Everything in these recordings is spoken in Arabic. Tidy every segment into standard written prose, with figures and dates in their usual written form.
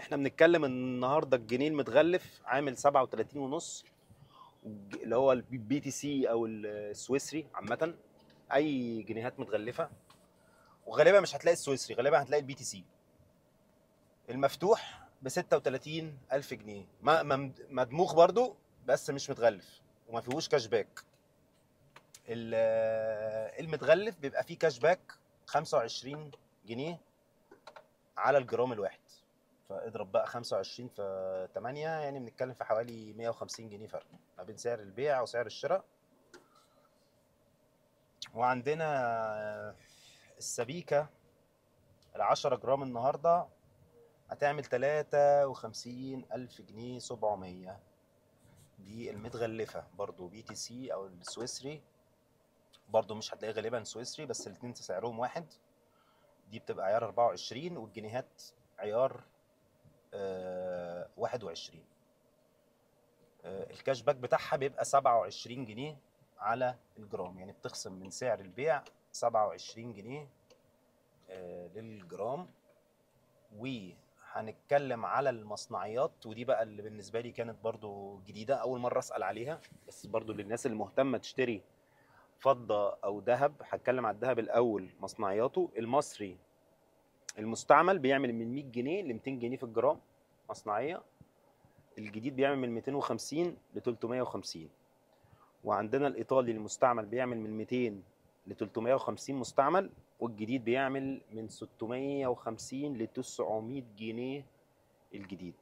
احنا بنتكلم النهارده الجنيه المتغلف عامل 37 ونص، اللي هو البي تي سي او السويسري عامه. اي جنيهات متغلفه، وغالبا مش هتلاقي السويسري، غالبا هتلاقي البي تي سي المفتوح ب 36 الف جنيه، مدموغ برضو بس مش متغلف وما فيهوش كاش باك. المتغلف بيبقى فيه كاش باك 25 جنيه على الجرام الواحد، فاضرب بقى 25 في 8، يعني بنتكلم في حوالي 150 جنيه فرق ما بين سعر البيع وسعر الشراء. وعندنا السبيكة ال10 جرام النهاردة هتعمل 53 ألف جنيه 700. دي المتغلفة برضو بي تي سي أو السويسري، برضو مش هتلاقي غالبا سويسري، بس الاتنين سعرهم واحد. دي بتبقى عيار 24 والجنيهات عيار 21. الكاش باك بتاعها بيبقى 27 جنيه على الجرام، يعني بتخصم من سعر البيع 27 جنيه للجرام. وهنتكلم على المصنعيات، ودي بقى اللي بالنسبة لي كانت برضو جديدة، أول مرة أسأل عليها، بس برضو للناس المهتمة تشتري فضة أو ذهب. هتكلم على الذهب الأول. مصنعياته: المصري المستعمل بيعمل من 100 جنيه ل 200 جنيه في الجرام مصنعية، الجديد بيعمل من 250 ل 350. وعندنا الايطالي المستعمل بيعمل من 200 ل 350 مستعمل، والجديد بيعمل من 650 ل 900 جنيه الجديد.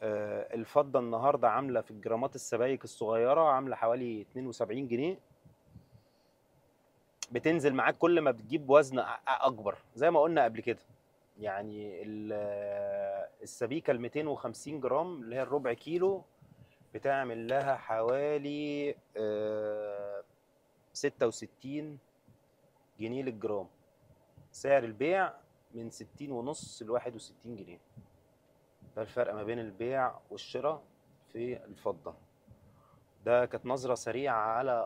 الفضة النهارده عاملة في الجرامات السبائك الصغيرة عاملة حوالي 72 جنيه. بتنزل معاك كل ما بتجيب وزن أكبر، زي ما قلنا قبل كده. يعني السبيكة ال 250 جرام اللي هي الربع كيلو بتعمل لها حوالي 66 جنيه للجرام. سعر البيع من 60 ونص ل 61 جنيه. ده الفرق ما بين البيع والشراء في الفضة. ده كانت نظرة سريعة على